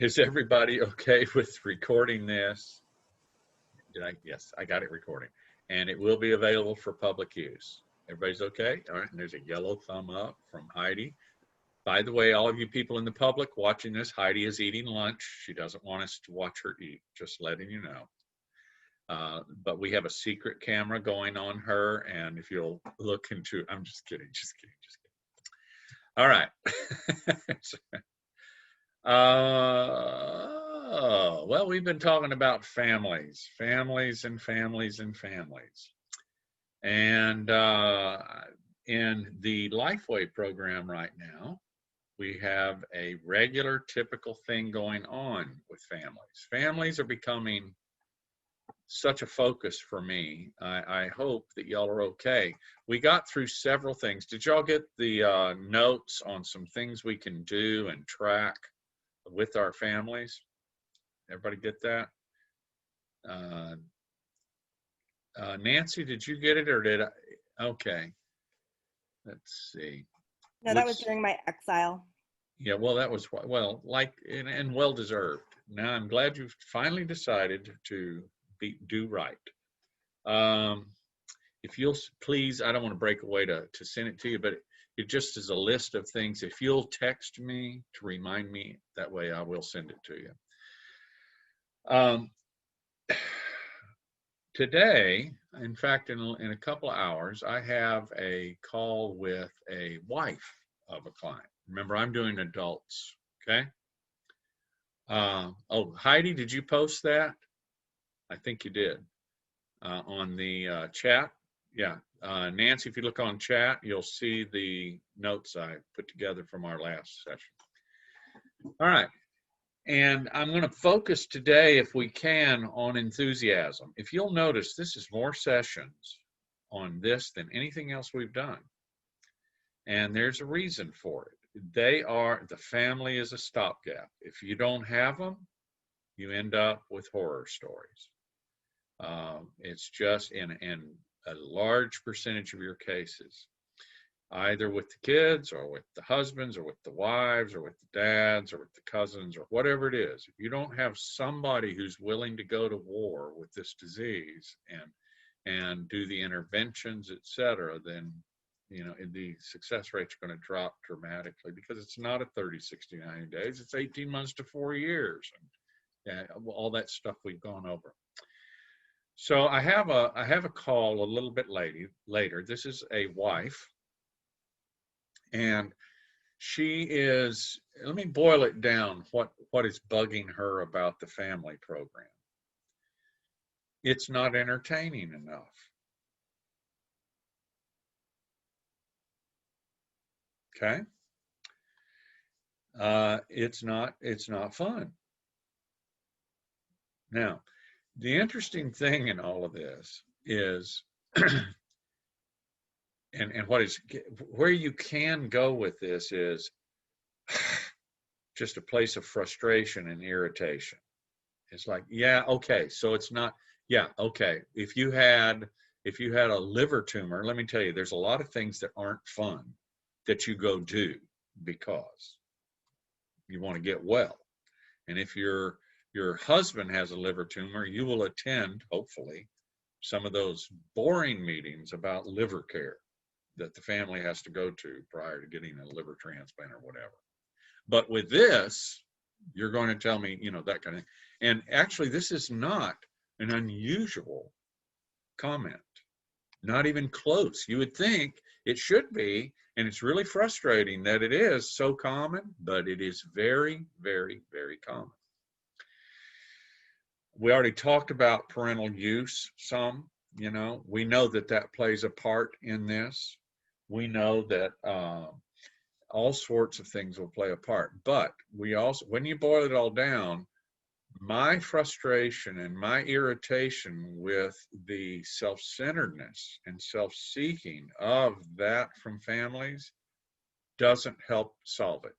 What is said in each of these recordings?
Is everybody okay with recording this? Yes, I got it recording. And it will be available for public use. Everybody's okay? All right, and there's a yellow thumb up from Heidi. By the way, all of you people in the public watching this, Heidi is eating lunch. She doesn't want us to watch her eat, just letting you know. But we have a secret camera going on her, and if you'll look into, I'm just kidding, just kidding, just kidding. All right. Well, we've been talking about families, families, and families, and families. And in the Lifeway program right now, we have a regular, typical thing going on with families. Families are becoming such a focus for me. I hope that y'all are okay. We got through several things. Did y'all get the notes on some things we can do and track with our families? Everybody get that? Nancy, did you get it or did I? Okay. Let's see. No, that was during my exile. Yeah, well, that was, well, like, and well deserved. Now I'm glad you've finally decided to do right. If you'll please, I don't want to break away to send it to you, but it just is a list of things. If you'll text me to remind me, that way I will send it to you. Today, in fact, in a couple of hours, I have a call with a wife of a client. Remember, I'm doing adults, okay? Oh, Heidi, did you post that? I think you did on the chat. Yeah, Nancy, if you look on chat, you'll see the notes I put together from our last session. All right. And I'm going to focus today, if we can, on enthusiasm. If you'll notice, this is more sessions on this than anything else we've done. And there's a reason for it. The family is a stopgap. If you don't have them, you end up with horror stories. It's just in a large percentage of your cases, either with the kids or with the husbands or with the wives or with the dads or with the cousins or whatever it is. If you don't have somebody who's willing to go to war with this disease and do the interventions, et cetera, then the success rates are going to drop dramatically, because it's not a 30, 60, 90 days. It's 18 months to 4 years, and all that stuff we've gone over. So I have a call a little bit later. This is a wife, and she is, let me boil it down, what is bugging her about the family program. It's not entertaining enough. Okay? It's not fun. Now, the interesting thing in all of this is, and where you can go with this is just a place of frustration and irritation. It's like, yeah, okay, so it's not, yeah, okay. If you had a liver tumor, let me tell you, there's a lot of things that aren't fun that you go do because you want to get well. And if your husband has a liver tumor, you will attend, hopefully, some of those boring meetings about liver care that the family has to go to prior to getting a liver transplant or whatever. But with this, you're going to tell me, that kind of thing. And actually, this is not an unusual comment, not even close. You would think it should be, and it's really frustrating that it is so common, but it is very, very, very common. We already talked about parental use some. We know that plays a part in this. We know that all sorts of things will play a part. But we also, when you boil it all down, my frustration and my irritation with the self-centeredness and self-seeking of that from families doesn't help solve it.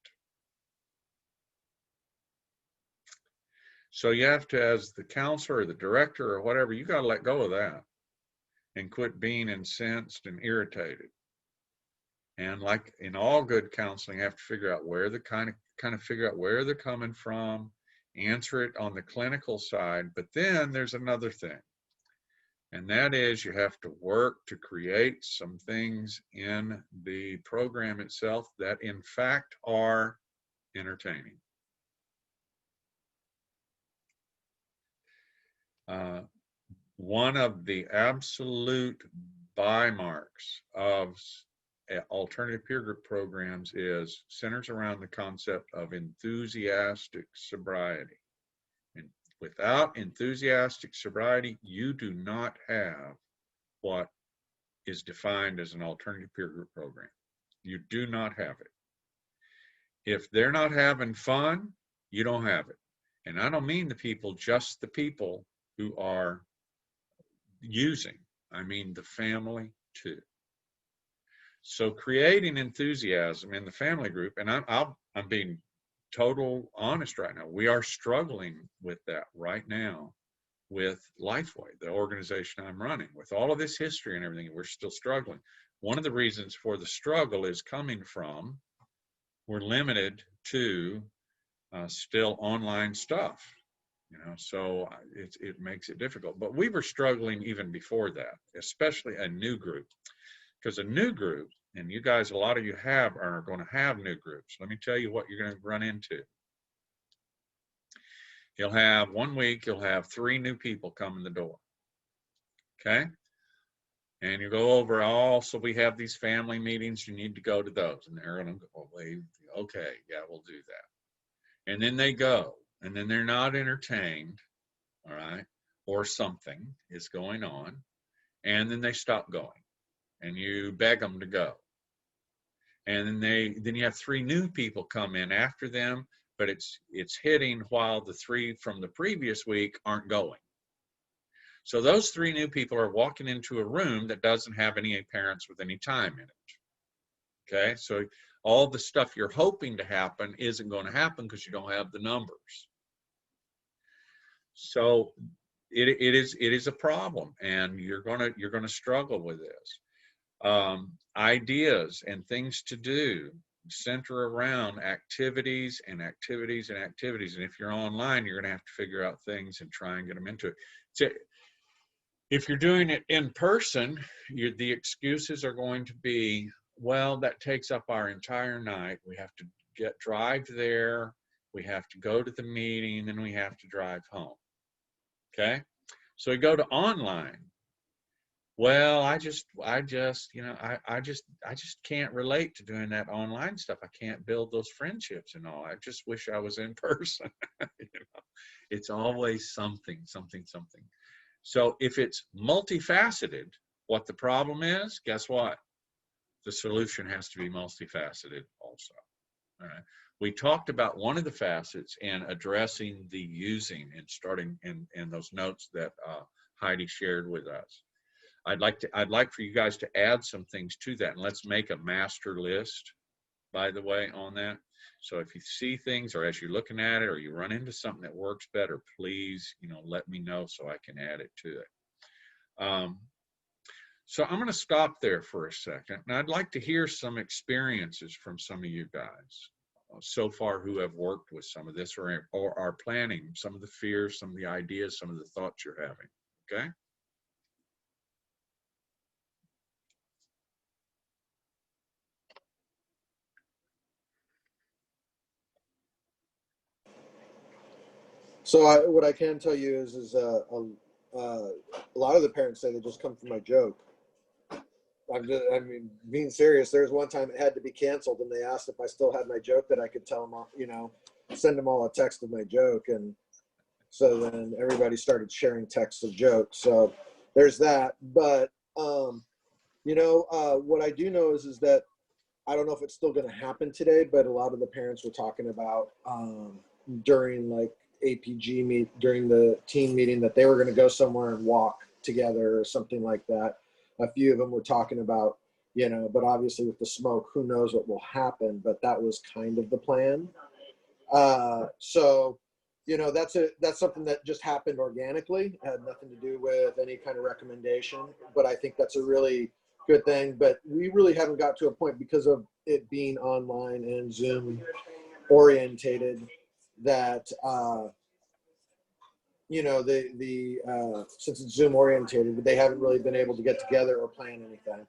So you have to, as the counselor or the director or whatever, you got to let go of that and quit being incensed and irritated. And like in all good counseling, you have to figure out where the kind of figure out where they're coming from answer it on the clinical side, but then there's another thing. And that is you have to work to create some things in the program itself that in fact are entertaining. One of the absolute bymarks of alternative peer group programs centers around the concept of enthusiastic sobriety. And without enthusiastic sobriety, you do not have what is defined as an alternative peer group program. You do not have it. If they're not having fun, you don't have it. And I don't mean just the people who are using, I mean the family too. So creating enthusiasm in the family group, and I'm being total honest right now, we are struggling with that right now with Lifeway, the organization I'm running. With all of this history and everything, we're still struggling. One of the reasons for the struggle is coming from, we're limited to still online stuff, so it makes it difficult. But we were struggling even before that, especially a new group, because a new group, and you guys, a lot of you are going to have new groups. Let me tell you what you're going to run into. You'll have 1 week, you'll have 3 new people come in the door. Okay? And you go over so we have these family meetings, you need to go to those. And they're going to go, okay, yeah, we'll do that. And then they go, and then they're not entertained, all right, or something is going on, and then they stop going, and you beg them to go. And then you have 3 new people come in after them, but it's hitting while the 3 from the previous week aren't going. So those 3 new people are walking into a room that doesn't have any parents with any time in it. Okay, so all the stuff you're hoping to happen isn't going to happen because you don't have the numbers. So it is a problem, and you're gonna struggle with this. Ideas and things to do center around activities and activities and activities. And if you're online, you're going to have to figure out things and try and get them into it. So if you're doing it in person, the excuses are going to be, well, that takes up our entire night. We have to drive there. We have to go to the meeting, then we have to drive home. Okay. So we go to online. Well, I just can't relate to doing that online stuff. I can't build those friendships and all. I just wish I was in person. It's always something. So if it's multifaceted, what the problem is, guess what? The solution has to be multifaceted also. All right. We talked about one of the facets in addressing the using and starting in those notes that Heidi shared with us. I'd like for you guys to add some things to that, and let's make a master list, by the way, on that. So if you see things, or as you're looking at it, or you run into something that works better, please, let me know so I can add it to it. So I'm going to stop there for a second, and I'd like to hear some experiences from some of you guys so far who have worked with some of this or are planning, some of the fears, some of the ideas, some of the thoughts you're having. Okay. So what I can tell you is a lot of the parents say they just come for my joke. Being serious. There was one time it had to be canceled, and they asked if I still had my joke that I could tell them, send them all a text of my joke, and so then everybody started sharing texts of jokes. So there's that. But what I do know is that I don't know if it's still going to happen today, but a lot of the parents were talking about during like APG during the team meeting that they were going to go somewhere and walk together or something like that. A few of them were talking about, but obviously with the smoke, who knows what will happen, but that was kind of the plan. So, that's something that just happened organically. It had nothing to do with any kind of recommendation, but I think that's a really good thing. But we really haven't got to a point because of it being online and Zoom orientated that you know, since it's Zoom orientated, they haven't really been able to get together or plan anything.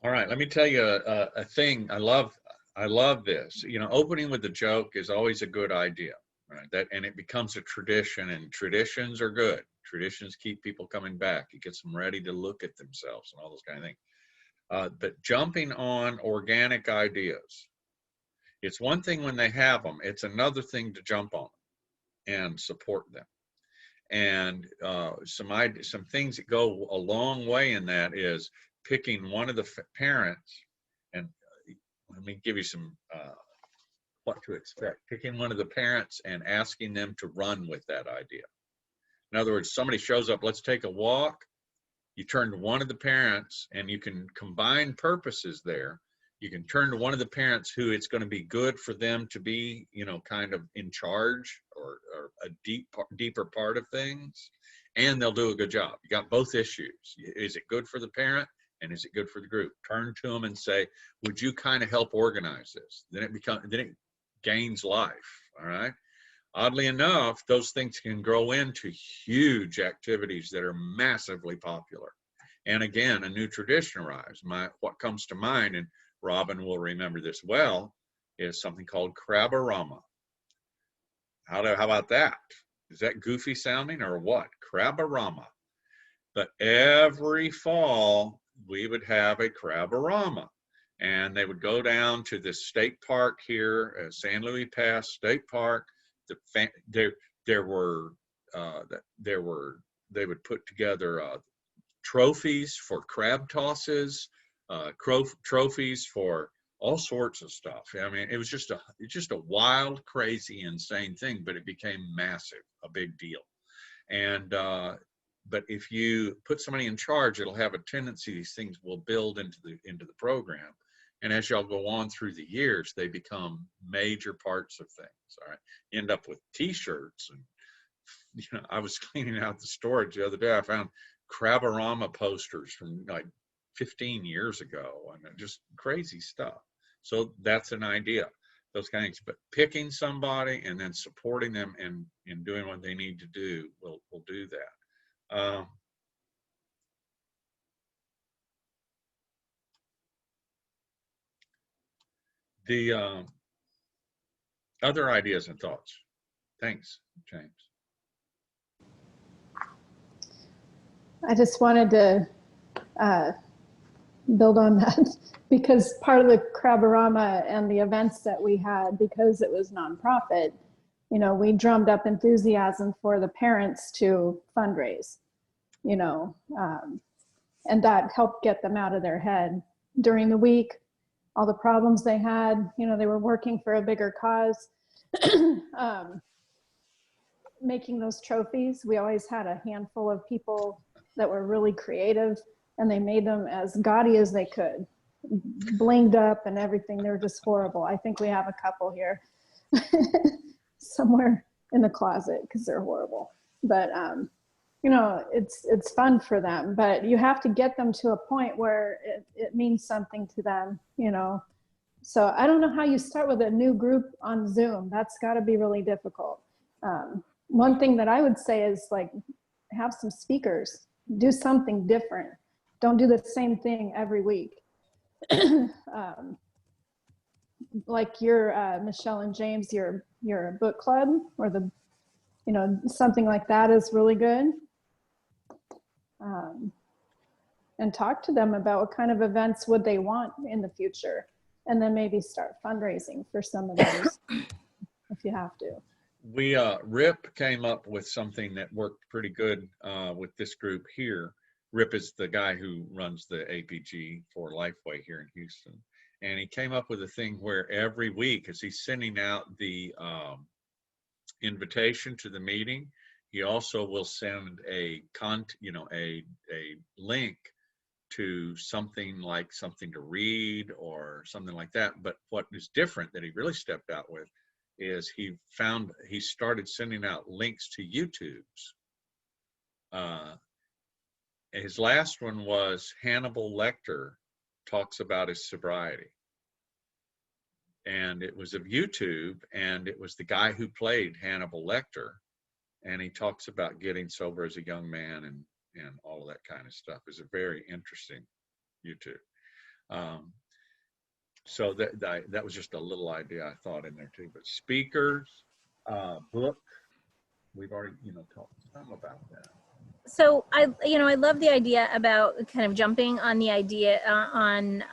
All right, let me tell you a thing. I love this. You know, opening with a joke is always a good idea, right? And it becomes a tradition, and traditions are good. Traditions keep people coming back. It gets them ready to look at themselves and all those kind of things. But jumping on organic ideas, it's one thing when they have them. It's another thing to jump on and support them. And some things that go a long way in that is picking one of the parents, and let me give you some what to expect. Picking one of the parents and asking them to run with that idea. In other words, somebody shows up, let's take a walk. You turn to one of the parents, and you can combine purposes there. You can turn to one of the parents who it's going to be good for them to be, you know, kind of in charge or a deeper part of things, and they'll do a good job. You got both issues. Is it good for the parent, and is it good for the group? Turn to them and say, would you kind of help organize this? Then it gains life. All right. Oddly enough, those things can grow into huge activities that are massively popular. And again, a new tradition arrives. What comes to mind, and Robin will remember this well, is something called Crab-A-Rama. How about that? Is that goofy sounding or what? Crab-A-Rama. But every fall, we would have a Crab-A-Rama. And they would go down to the state park here, San Luis Pass State Park. They would put together trophies for crab tosses, trophies for all sorts of stuff. I mean, it was just a wild, crazy, insane thing, but it became massive, a big deal. And but if you put somebody in charge, it'll have a tendency, these things will build into the program. And as y'all go on through the years, they become major parts of things. All right, you end up with T-shirts, and you know, I was cleaning out the storage the other day. I found Crab-A-Rama posters from like 15 years ago, and just crazy stuff. So that's an idea, those kind of things. But picking somebody and then supporting them and in doing what they need to do will do that. The other ideas and thoughts. Thanks, James. I just wanted to build on that because part of the Crab-A-Rama and the events that we had, because it was nonprofit, you know, we drummed up enthusiasm for the parents to fundraise, you know, and that helped get them out of their head during the week. All the problems they had, you know, they were working for a bigger cause. Making those trophies, we always had a handful of people that were really creative, and they made them as gaudy as they could, blinged up and everything. They were just horrible. I think we have a couple here somewhere in the closet because they're horrible. But you know, it's fun for them, but you have to get them to a point where it means something to them, you know. So I don't know how you start with a new group on Zoom. That's got to be really difficult. One thing that I would say is, like, have some speakers, do something different. Don't do the same thing every week. Like your Michelle and James, your book club, or you know, something like that is really good. And talk to them about what kind of events would they want in the future, and then maybe start fundraising for some of those if you have to. Rip came up with something that worked pretty good with this group here. Rip is the guy who runs the APG for Lifeway here in Houston. And he came up with a thing where every week, as he's sending out the invitation to the meeting, he also will send a link to something to read or something like that. But what is different that he really stepped out with is he started sending out links to YouTubes. His last one was Hannibal Lecter talks about his sobriety. And it was of YouTube, and it was the guy who played Hannibal Lecter and he talks about getting sober as a young man and all of that kind of stuff. Is a very interesting YouTube. So that was just a little idea I thought in there too. But speakers, book, we've already talked some about that. So I love the idea about kind of jumping on the idea on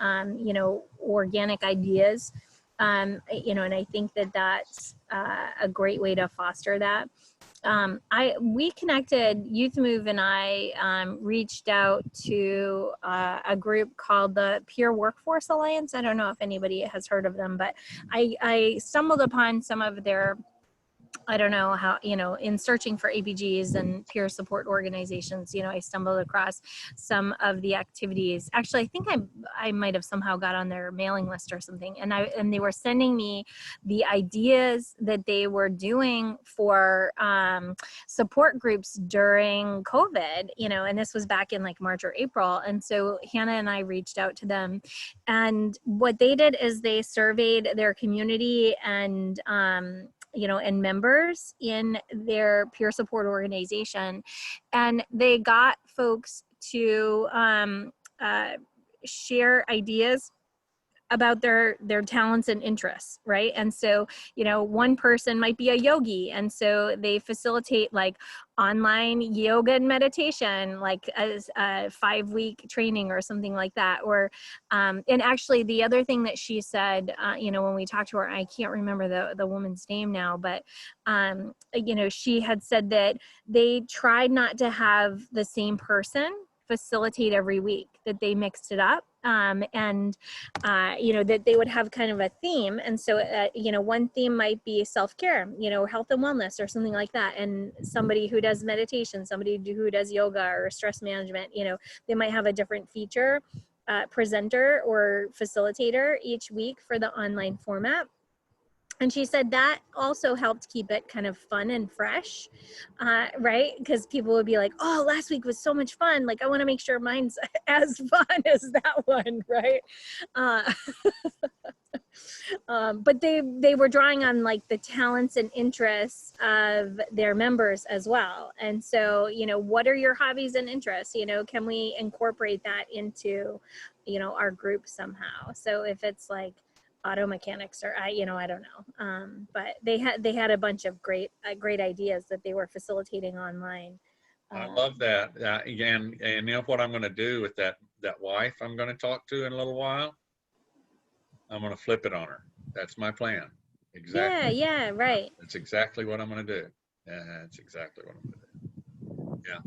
organic ideas, and I think that that's a great way to foster that. We connected, Youth Move and I reached out to a group called the Peer Workforce Alliance. I don't know if anybody has heard of them, but I stumbled upon some of their, I don't know how, in searching for APGs and peer support organizations, I stumbled across some of the activities. Actually, I think I might have somehow got on their mailing list or something. And they were sending me the ideas that they were doing for support groups during COVID, and this was back in like March or April. And so Hannah and I reached out to them, and what they did is they surveyed their community and and members in their peer support organization. And they got folks to share ideas about their talents and interests, right? And so, one person might be a yogi, and so they facilitate like online yoga and meditation, like as a 5-week training or something like that. Or, and actually the other thing that she said, when we talked to her, I can't remember the woman's name now, but, she had said that they tried not to have the same person facilitate every week, that they mixed it up. That they would have kind of a theme. And so, one theme might be self-care, health and wellness or something like that. And somebody who does meditation, somebody who does yoga or stress management, they might have a different feature, presenter or facilitator each week for the online format. And she said that also helped keep it kind of fun and fresh, right? Because people would be like, oh, last week was so much fun. Like, I want to make sure mine's as fun as that one, right? But they were drawing on like the talents and interests of their members as well. And so, what are your hobbies and interests? Can we incorporate that into, our group somehow? So if it's like auto mechanics or I don't know. But they had a bunch of great ideas that they were facilitating online. I love that. And you know what I'm going to do with that wife I'm going to talk to in a little while? I'm going to flip it on her. That's my plan. Exactly. Yeah, right. That's exactly what I'm going to do. That's exactly what I'm going to do. Yeah.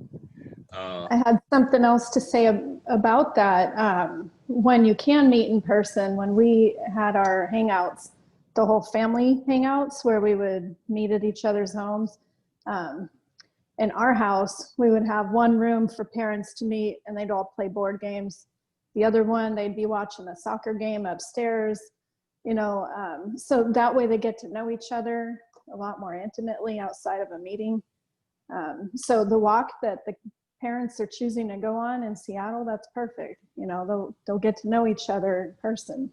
I had something else to say about that. When you can meet in person, when we had our hangouts, the whole family hangouts where we would meet at each other's homes. In our house, we would have one room for parents to meet and they'd all play board games. The other one, they'd be watching a soccer game upstairs, so that way they get to know each other a lot more intimately outside of a meeting. So the walk that the parents are choosing to go on in Seattle, that's perfect. They'll get to know each other in person.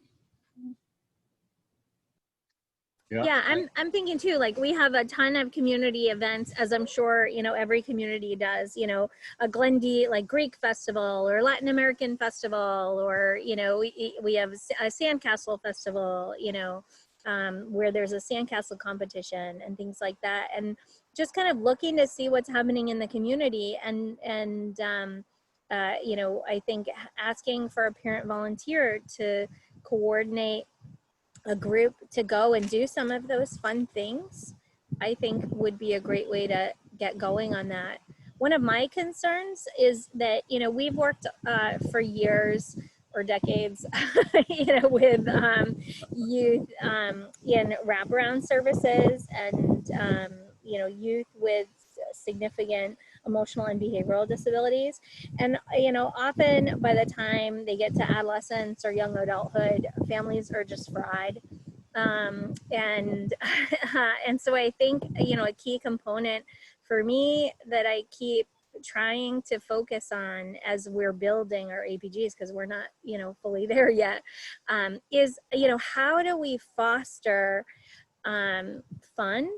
Yeah, I'm thinking too, like we have a ton of community events, as I'm sure, every community does, a Glendy, like Greek festival or Latin American festival, or, we have a sandcastle festival, where there's a sandcastle competition and things like that. And just kind of looking to see what's happening in the community and I think asking for a parent volunteer to coordinate a group to go and do some of those fun things, I think would be a great way to get going on that. One of my concerns is that, we've worked for years or decades, with youth in wraparound services and, youth with significant emotional and behavioral disabilities. And, often by the time they get to adolescence or young adulthood, families are just fried. And so I think, a key component for me that I keep trying to focus on as we're building our APGs, because we're not, fully there yet, is, how do we foster fun,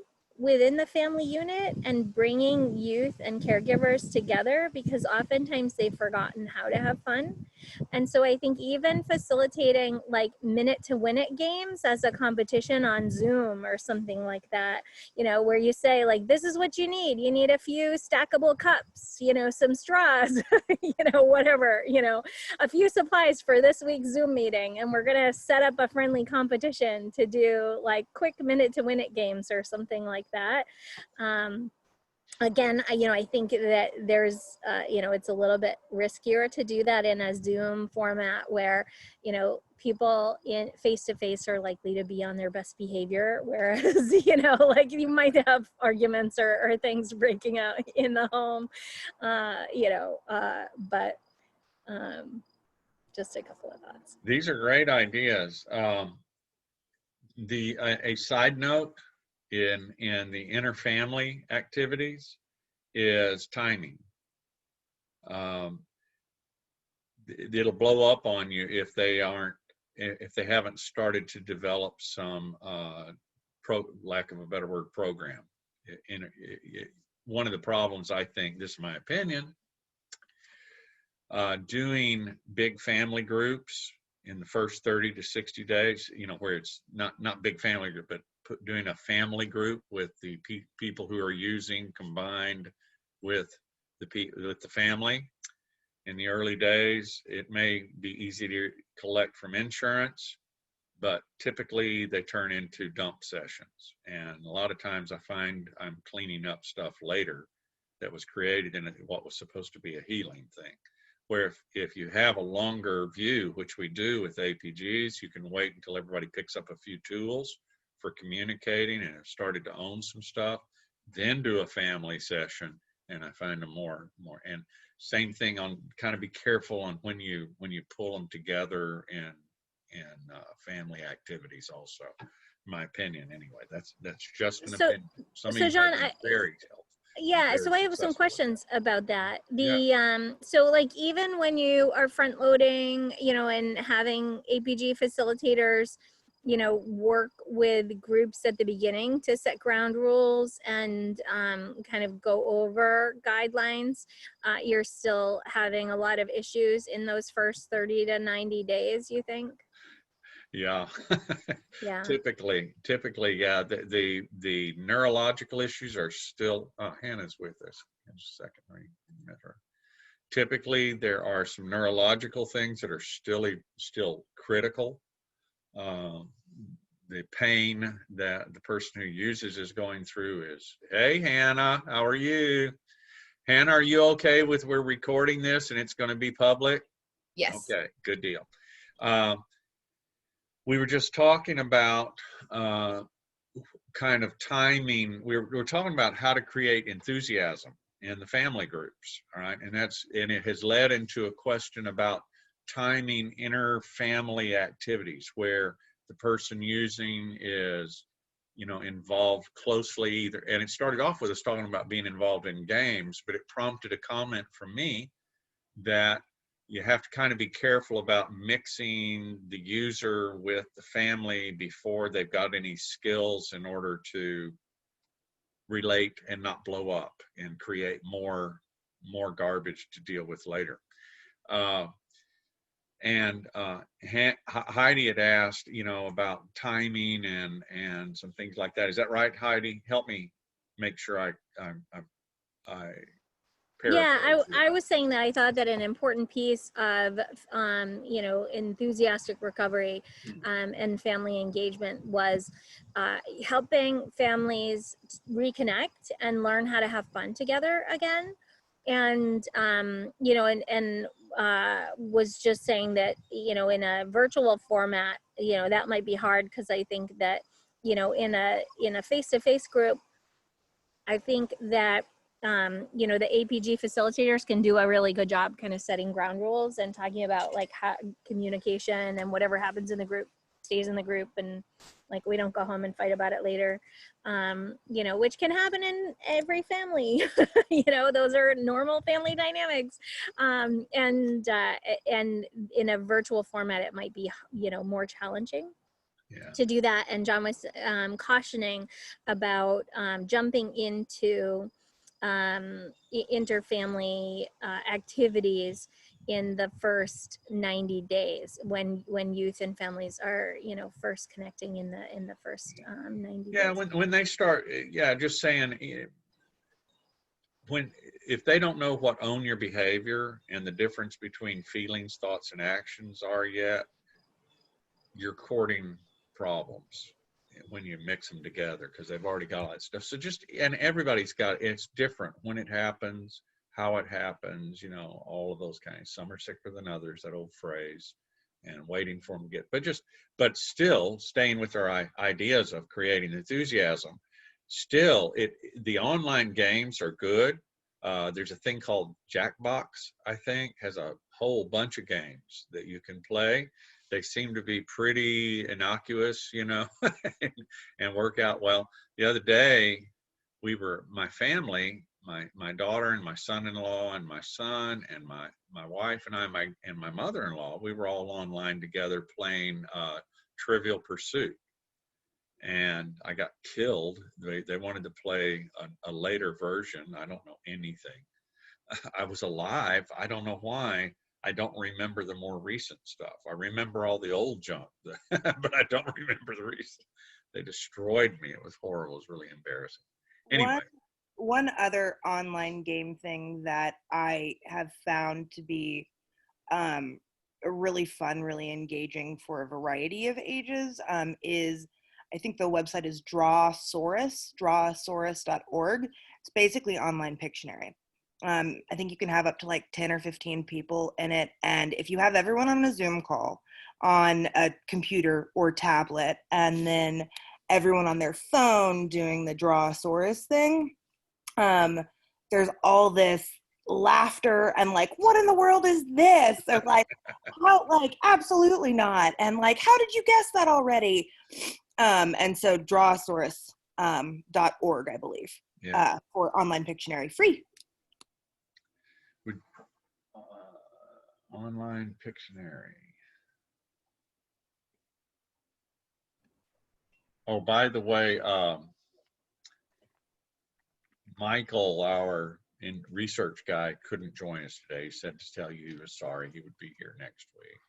within the family unit and bringing youth and caregivers together, because oftentimes they've forgotten how to have fun. And so I think even facilitating like minute to win it games as a competition on Zoom or something like that, you know, where you say like, this is what you need a few stackable cups, you know, some straws, you know, whatever, you know, a few supplies for this week's Zoom meeting. And we're going to set up a friendly competition to do like quick minute to win it games or something like that. Again, you know, I think that there's, you know, it's a little bit riskier to do that in a Zoom format where, you know, people in face-to-face are likely to be on their best behavior, whereas, you know, like you might have arguments or things breaking out in the home, you know, but just a couple of thoughts. These are great ideas. A side note in the interfamily activities is timing. It'll blow up on you if they haven't started to develop some lack of a better word, program. One of the problems, I think, this is my opinion, doing big family groups in the first 30 to 60 days, you know, where it's not big family group, but doing a family group with the people who are using combined with the family. In the early days, it may be easy to collect from insurance, but typically they turn into dump sessions. And a lot of times I find I'm cleaning up stuff later that was created in what was supposed to be a healing thing. Where if you have a longer view, which we do with APGs, you can wait until everybody picks up a few tools for communicating and have started to own some stuff, then do a family session. And I find them more, and same thing on kind of be careful on when you pull them together in family activities also, in my opinion anyway. That's just an opinion. Some of you John, have been very helpful. Yeah, so I have some questions about that. So like even when you are front loading, you know, and having APG facilitators, you know, work with groups at the beginning to set ground rules and kind of go over guidelines, you're still having a lot of issues in those first 30 to 90 days, you think? Yeah. Yeah. Typically, yeah. The neurological issues are still. Oh, Hannah's with us. Just a second. I met her. Typically, there are some neurological things that are still critical. The pain that the person who uses is going through is, hey, Hannah, how are you? Hannah, are you okay with we're recording this and it's going to be public? Yes. Okay, good deal. We were just talking about kind of timing. We were talking about how to create enthusiasm in the family groups, all right? And it has led into a question about timing inter-family activities where the person using is, you know, involved closely either. And it started off with us talking about being involved in games, but it prompted a comment from me that you have to kind of be careful about mixing the user with the family before they've got any skills in order to relate and not blow up and create more garbage to deal with later. Heidi had asked, you know, about timing and some things like that. Is that right, Heidi? Help me make sure I Yeah, I was saying that I thought that an important piece of, you know, enthusiastic recovery and family engagement was helping families reconnect and learn how to have fun together again. And, you know, and was just saying that, you know, in a virtual format, you know, that might be hard because I think that, you know, in a face-to-face group, I think that you know, the APG facilitators can do a really good job kind of setting ground rules and talking about like how communication and whatever happens in the group stays in the group, and like we don't go home and fight about it later, you know, which can happen in every family. You know, those are normal family dynamics, and in a virtual format it might be, you know, more challenging. Yeah. to do that. And John was cautioning about jumping into interfamily activities in the first 90 days when youth and families are, you know, first connecting in the first 90 Yeah, days. when they start, yeah, just saying, if they don't know what own your behavior and the difference between feelings, thoughts, and actions are yet, you're courting problems when you mix them together because they've already got all that stuff. So just, and everybody's got, it's different when it happens, how it happens, you know, all of those kinds. Some are sicker than others, that old phrase, and waiting for them to get, but still staying with our ideas of creating enthusiasm. Still, the online games are good. There's a thing called Jackbox, I think, has a whole bunch of games that you can play. They seem to be pretty innocuous, you know, and work out well. The other day, my family, my daughter and my son-in-law and my son and my wife and my mother-in-law, we were all online together playing Trivial Pursuit. And I got killed. They wanted to play a later version. I don't know anything. I was alive. I don't know why. I don't remember the more recent stuff. I remember all the old junk, but I don't remember the recent. They destroyed me. It was horrible. It was really embarrassing. Anyway. One other online game thing that I have found to be really fun, really engaging for a variety of ages is, I think the website is drawsaurus.org. It's basically online Pictionary. I think you can have up to like 10 or 15 people in it. And if you have everyone on a Zoom call on a computer or tablet, and then everyone on their phone doing the Drawsaurus thing, there's all this laughter and like, what in the world is this? Or like, how, like, absolutely not. And like, how did you guess that already? And so drawsaurus.org, I believe, Yeah. for online Pictionary, free. Online Pictionary. Oh, by the way, Michael, our research guy, couldn't join us today. He said to tell you he was sorry. He would be here next week.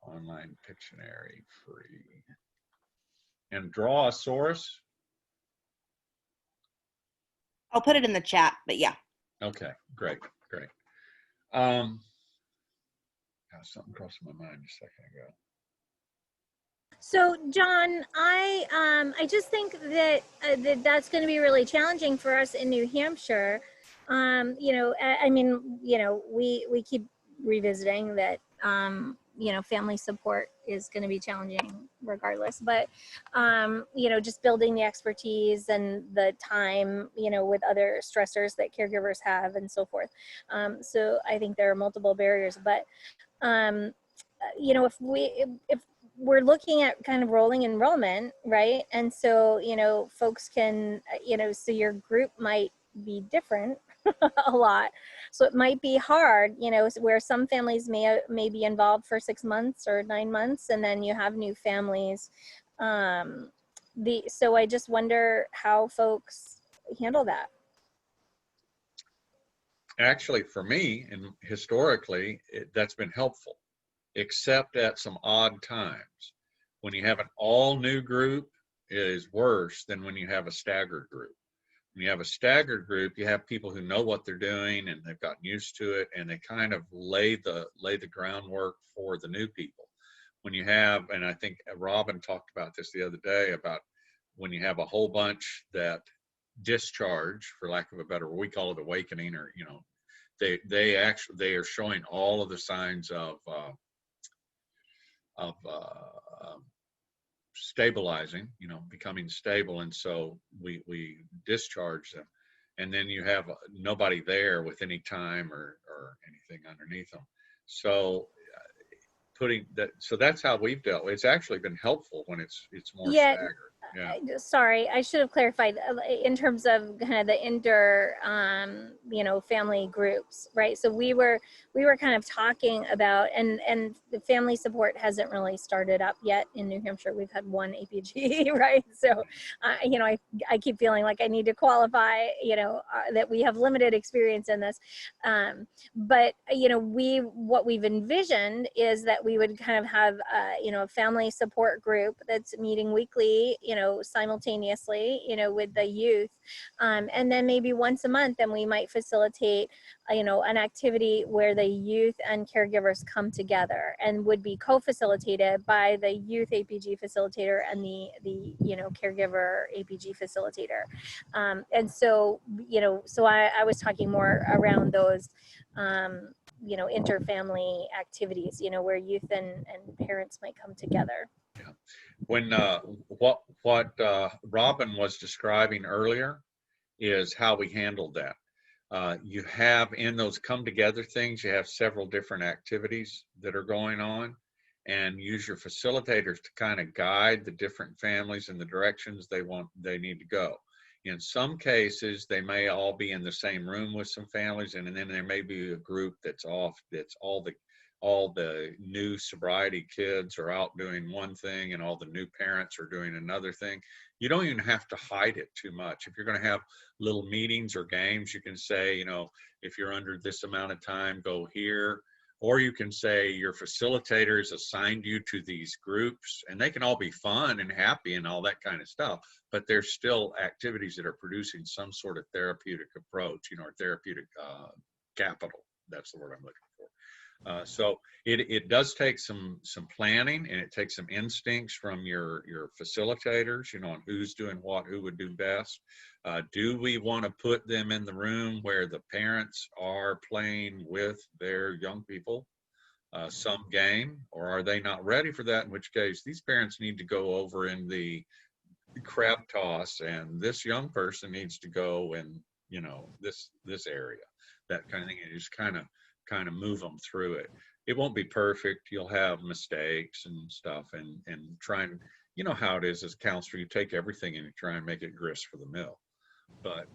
Online Pictionary, free. And Drawsaurus? I'll put it in the chat, but yeah. Okay, great. Something crossed my mind a second ago. So, John, I just think that that's going to be really challenging for us in New Hampshire. You know, I mean, you know, we keep revisiting that. You know, family support is going to be challenging regardless. But you know, just building the expertise and the time, you know, with other stressors that caregivers have and so forth. So I think there are multiple barriers, but you know, if we're looking at kind of rolling enrollment, right? And so, you know, folks can, you know, so your group might be different a lot. So it might be hard, you know, where some families may be involved for 6 months or 9 months, and then you have new families. So I just wonder how folks handle that. Actually, for me, and historically, that's been helpful, except at some odd times. When you have an all-new group, it is worse than when you have a staggered group. When you have a staggered group, you have people who know what they're doing and they've gotten used to it, and they kind of lay the groundwork for the new people. When you have, and I think Robin talked about this the other day, about when you have a whole bunch that discharge, for lack of a better, we call it awakening, or, you know, they are showing all of the signs of stabilizing, you know, becoming stable, and so we discharge them, and then you have nobody there with any time or anything underneath them. So putting that, so that's how we've dealt. It's actually been helpful when it's more staggered. Yeah. Sorry, I should have clarified in terms of kind of the inter, you know, family groups, right? So we were kind of talking about, and the family support hasn't really started up yet in New Hampshire. We've had one APG, right? So, you know, I keep feeling like I need to qualify, you know, that we have limited experience in this. But, you know, what we've envisioned is that we would kind of have, you know, a family support group that's meeting weekly, you know, simultaneously, you know, with the youth. And then maybe once a month, then we might facilitate, you know, an activity where the youth and caregivers come together and would be co-facilitated by the youth APG facilitator and the you know, caregiver APG facilitator. And so, you know, so I was talking more around those, you know, interfamily activities, you know, where youth and parents might come together. When what Robin was describing earlier is how we handled that. You have in those come together things, you have several different activities that are going on, and use your facilitators to kind of guide the different families in the directions they need to go. In some cases, they may all be in the same room with some families, and then there may be a group that's all the new sobriety kids are out doing one thing and all the new parents are doing another thing. You don't even have to hide it too much. If you're going to have little meetings or games, you can say, you know, if you're under this amount of time, go here. Or you can say your facilitators assigned you to these groups, and they can all be fun and happy and all that kind of stuff, but there's still activities that are producing some sort of therapeutic approach, you know, or therapeutic capital. That's the word I'm looking for. So it does take some planning, and it takes some instincts from your facilitators, you know, on who's doing what, who would do best. Do we want to put them in the room where the parents are playing with their young people some game, or are they not ready for that? In which case, these parents need to go over in the crab toss, and this young person needs to go in, you know, this area, that kind of thing. And just kind of move them through it. It won't be perfect. You'll have mistakes and stuff, and try and, you know how it is as a counselor, you take everything and you try and make it grist for the mill. But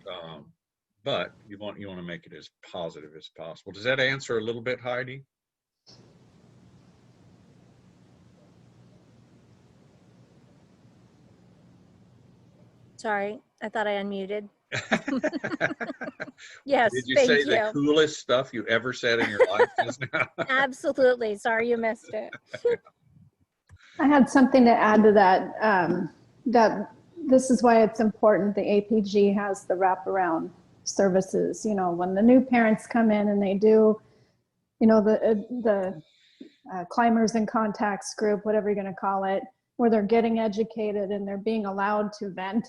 you want to make it as positive as possible. Does that answer a little bit, Heidi? Sorry, I thought I unmuted. Yes, Did you thank say you. the coolest stuff you ever said in your life just now? Absolutely. Sorry you missed it. I had something to add to that. That this is why it's important the APG has the wraparound services. You know, when the new parents come in and they do, you know, the climbers and contacts group, whatever you're going to call it, where they're getting educated and they're being allowed to vent.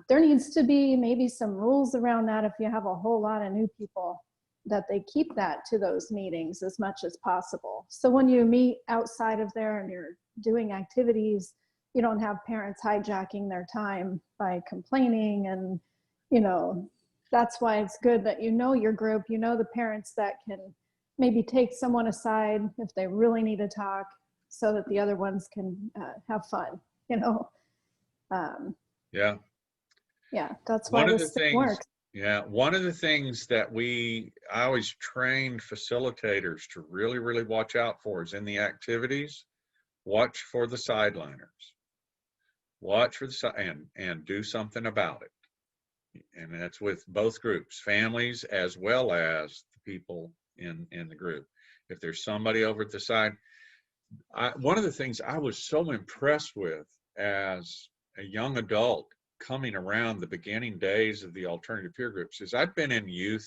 There needs to be maybe some rules around that if you have a whole lot of new people, that they keep that to those meetings as much as possible. So when you meet outside of there and you're doing activities, you don't have parents hijacking their time by complaining. And, you know, that's why it's good that you know your group, you know the parents that can maybe take someone aside if they really need to talk, so that the other ones can have fun, you know. Yeah, that's why this thing works. Yeah, one of the things that I always trained facilitators to really, really watch out for is in the activities, watch for the sideliners. Watch for and do something about it. And that's with both groups, families as well as the people in the group. If there's somebody over at the side, one of the things I was so impressed with as a young adult coming around the beginning days of the alternative peer groups is I'd been in youth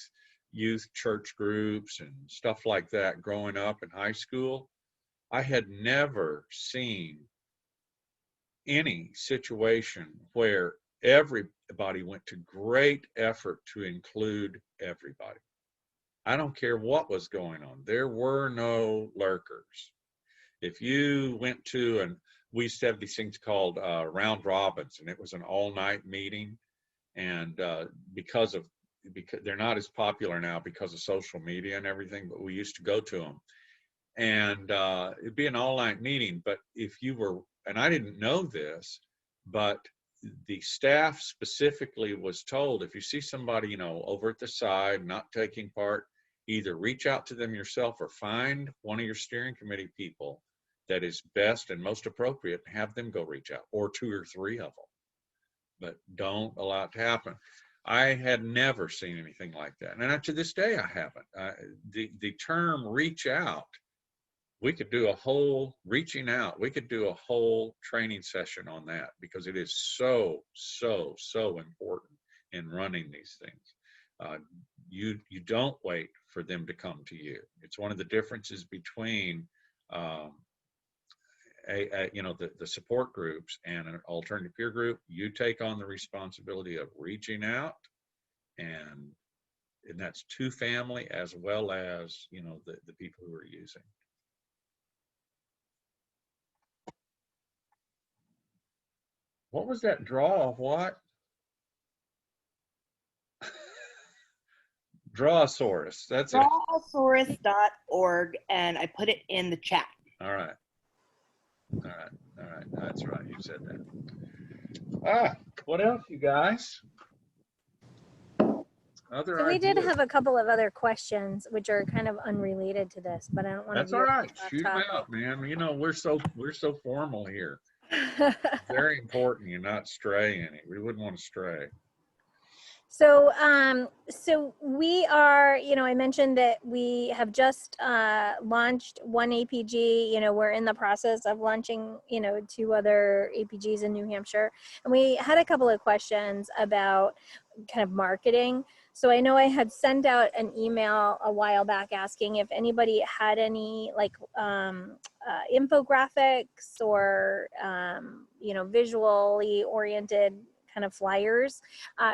church groups and stuff like that growing up in high school. I had never seen any situation where everybody went to great effort to include everybody. I don't care what was going on. There were no lurkers. If you went to, and we used to have these things called round robins, and it was an all-night meeting. And because they're not as popular now because of social media and everything, but we used to go to them. And it'd be an all-night meeting. But if you were, and I didn't know this, but the staff specifically was told, if you see somebody, over at the side, not taking part, either reach out to them yourself or find one of your steering committee people that is best and most appropriate and have them go reach out, or 2 or 3 of them. But don't allow it to happen. I had never seen anything like that. And to this day, I haven't. The term reach out, we could do a whole reaching out. We could do a whole training session on that, because it is so, so, so important in running these things. You don't wait for them to come to you. It's one of the differences between the support groups and an alternative peer group. You take on the responsibility of reaching out, and that's to family as well as the people who are using. What was that draw of what? Drawosaurus. That's it. Drawosaurus.org, and I put it in the chat. All right. That's right. You said that. What else, you guys? Other So we did ideas? have a couple of other questions which are kind of unrelated to this, but I don't want to. That's all right. Shoot them out, man. We're so formal here. Very important you not stray any. We wouldn't want to stray. So, so we are, I mentioned that we have just launched one APG. We're in the process of launching, 2 other APGs in New Hampshire. And we had a couple of questions about kind of marketing. So I know I had sent out an email a while back asking if anybody had any infographics or, visually oriented kind of flyers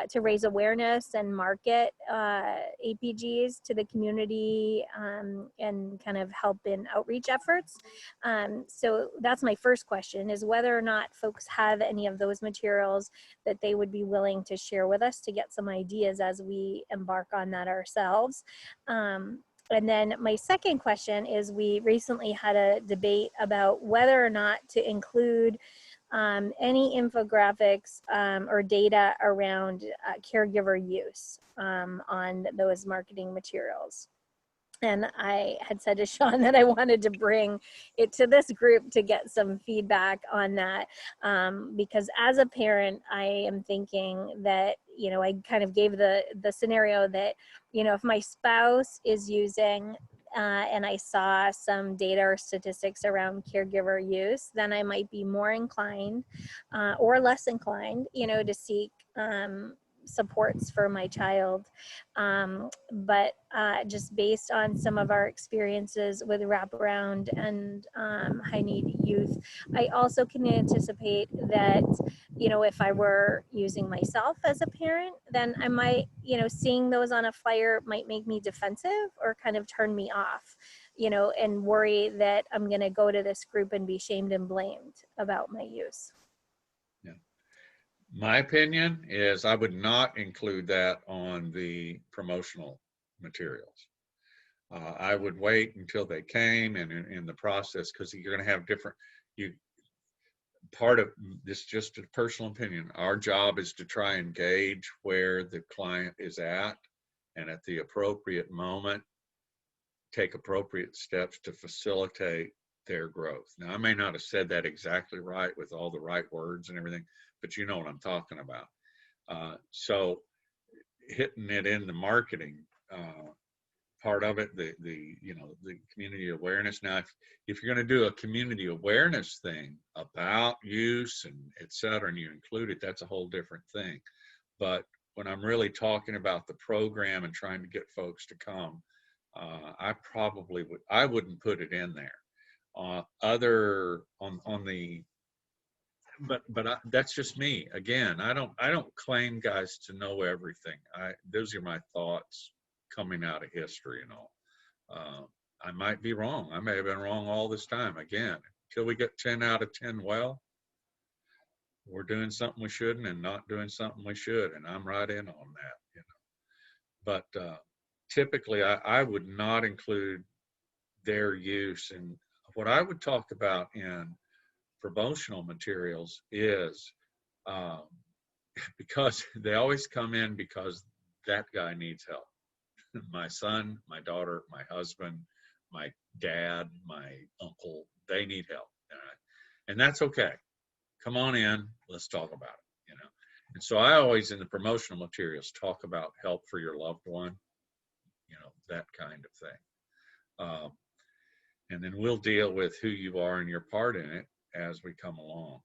to raise awareness and market APGs to the community and kind of help in outreach efforts. So that's my first question, is whether or not folks have any of those materials that they would be willing to share with us to get some ideas as we embark on that ourselves. And then my second question is, we recently had a debate about whether or not to include any infographics or data around caregiver use on those marketing materials. And I had said to Sean that I wanted to bring it to this group to get some feedback on that, because as a parent, I am thinking that, I kind of gave the scenario that, if my spouse is using and I saw some data or statistics around caregiver use, then I might be more inclined or less inclined, to seek supports for my child. But just based on some of our experiences with wraparound and high need youth, I also can anticipate that, if I were using myself as a parent, then I might, seeing those on a flyer might make me defensive or kind of turn me off, and worry that I'm going to go to this group and be shamed and blamed about my use. My opinion is I would not include that on the promotional materials. I would wait until they came and in the process, because you're going to have different, part of this, just a personal opinion, our job is to try and gauge where the client is at, and at the appropriate moment, take appropriate steps to facilitate their growth. Now, I may not have said that exactly right with all the right words and everything, but you know what I'm talking about. So hitting it in the marketing part of it, the community awareness. Now, if you're going to do a community awareness thing about use and et cetera, and you include it, that's a whole different thing. But when I'm really talking about the program and trying to get folks to come, I wouldn't put it in there. That's just me. Again, I don't claim, guys, to know everything. Those are my thoughts coming out of history and all. I might be wrong. I may have been wrong all this time. Again, until we get 10 out of 10 well, we're doing something we shouldn't and not doing something we should, and I'm right in on that. But typically, I would not include their use. And what I would talk about in promotional materials is um, because they always come in because that guy needs help. My son, my daughter, my husband, my dad, my uncle, they need help. And that's okay. Come on in, let's talk about it, you know. And so I always, in the promotional materials, talk about help for your loved one, you know, that kind of thing. And then we'll deal with who you are and your part in it as we come along.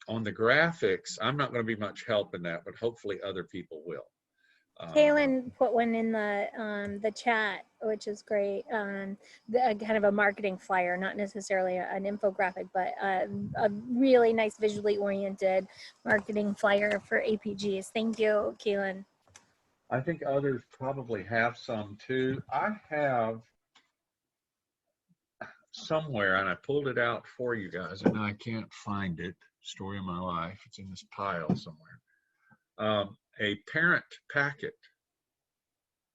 On the graphics, I'm not going to be much help in that, but hopefully other people will. Kaylin put one in the chat, which is great. Kind of a marketing flyer, not necessarily an infographic, but a really nice visually oriented marketing flyer for APGs. Thank you, Kaylin. I think others probably have some too. I have somewhere, and I pulled it out for you guys, and I can't find it. Story of my life. It's in this pile somewhere. A parent packet,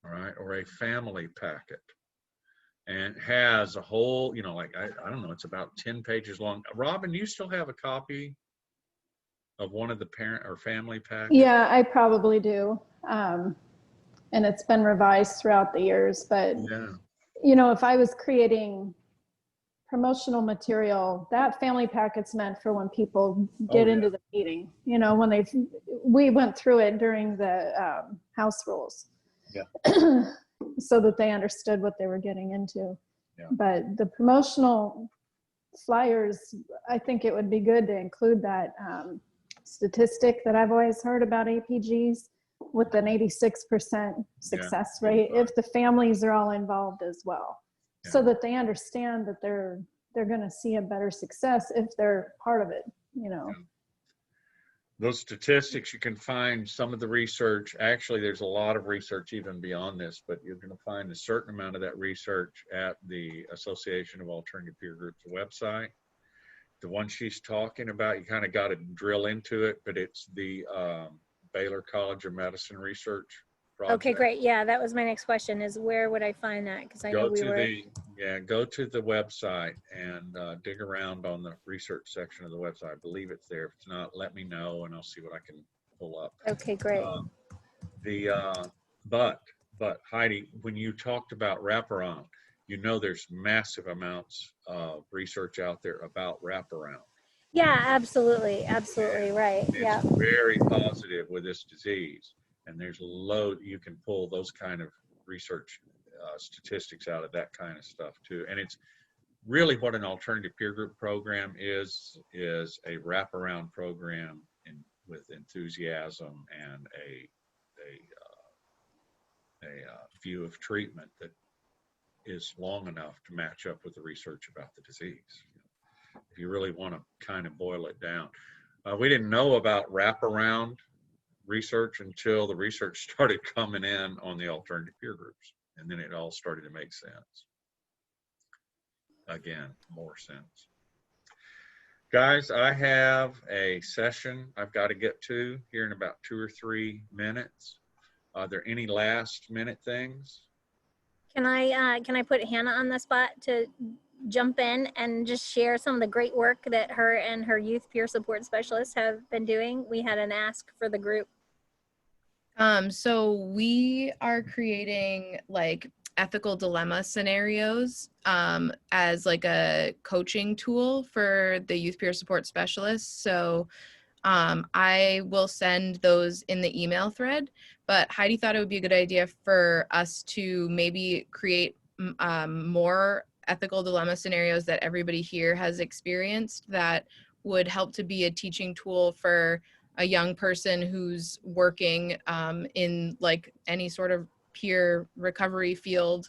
all right, or a family packet, and has a whole, you know, like I don't know, it's about 10 pages long. Robin, you still have a copy of one of the parent or family packets? Yeah, I probably do. And it's been revised throughout the years, but Yeah. you know, if I was creating promotional material, that family packet's meant for when people get into the meeting, you know, when we went through it during the house rules. Yeah. So that they understood what they were getting into. Yeah. But the promotional flyers, I think it would be good to include that statistic that I've always heard about APGs with an 86% success rate if the families are all involved as well. Yeah. So that they understand that they're going to see a better success if they're part of it, you know. Yeah. Those statistics, you can find some of the research. Actually, there's a lot of research even beyond this, but you're going to find a certain amount of that research at the Association of Alternative Peer Groups website. The one she's talking about, you kind of got to drill into it, but it's the Baylor College of Medicine research project. Okay, great. Yeah, that was my next question, is where would I find that? Because I know we were... Go to the website and dig around on the research section of the website. I believe it's there. If it's not, let me know and I'll see what I can pull up. Okay, great. But Heidi, when you talked about wraparound, you know there's massive amounts of research out there about wraparound. Yeah, absolutely. Absolutely, right. It's very positive with this disease. And there's load, you can pull those kind of research statistics out of that kind of stuff too. And it's really what an alternative peer group program is a wraparound program with enthusiasm and a view of treatment that is long enough to match up with the research about the disease. If you really want to kind of boil it down. We didn't know about wraparound research until the research started coming in on the alternative peer groups, and then it all started to make sense. Again, more sense. Guys, I have a session I've got to get to here in about 2 or 3 minutes. Are there any last minute things? Can I put Hannah on the spot to jump in and just share some of the great work that her and her youth peer support specialists have been doing? We had an ask for the group. So we are creating like ethical dilemma scenarios as like a coaching tool for the youth peer support specialists. So I will send those in the email thread, but Heidi thought it would be a good idea for us to maybe create more ethical dilemma scenarios that everybody here has experienced that would help to be a teaching tool for a young person who's working in like any sort of peer recovery field,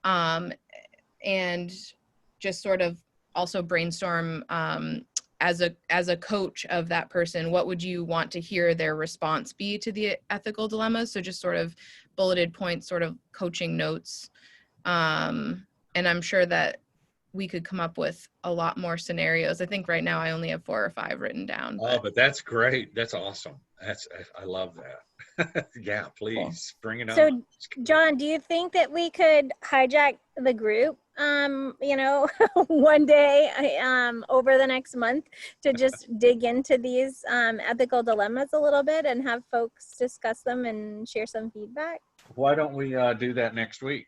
and just sort of also brainstorm as a coach of that person, what would you want to hear their response be to the ethical dilemmas? So just sort of bulleted points, sort of coaching notes. And I'm sure that we could come up with a lot more scenarios. I think right now I only have 4 or 5 written down. But that's great. That's awesome. I love that. Yeah, please bring it on. So John, do you think that we could hijack the group you know, one day over the next month to just dig into these ethical dilemmas a little bit and have folks discuss them and share some feedback. Why don't we do that next week?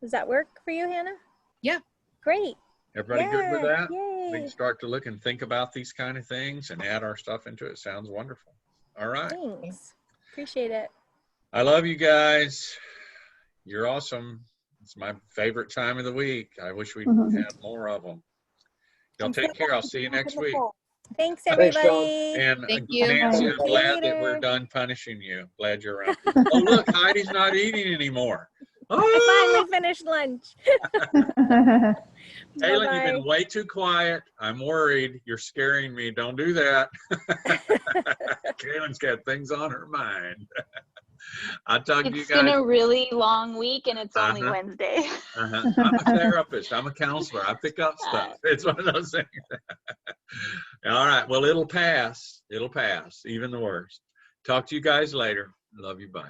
Does that work for you, Hannah? Yeah. Great. Everybody good with that? Yay. We can start to look and think about these kind of things and add our stuff into it. Sounds wonderful. All right. Thanks. Appreciate it. I love you guys. You're awesome. It's my favorite time of the week. I wish we had more of them. Y'all take care. I'll see you next week. Thanks, Thanks, everybody. And Thank you. Nancy, I'm See you glad that we're later. done punishing you. Glad you're around. Oh, look, Heidi's not eating anymore. I Oh, finally finished lunch. Kaylin, you've Bye-bye. been way too quiet. I'm worried. You're scaring me. Don't do that. Kaylin's got things on her mind. I'll talk to you It's been guys. a really long week and it's only Uh-huh. Wednesday. I'm a therapist. I'm a counselor. I pick up stuff. It's one of those things. All right. Well, it'll pass. It'll pass. Even the worst. Talk to you guys later. Love you. Bye.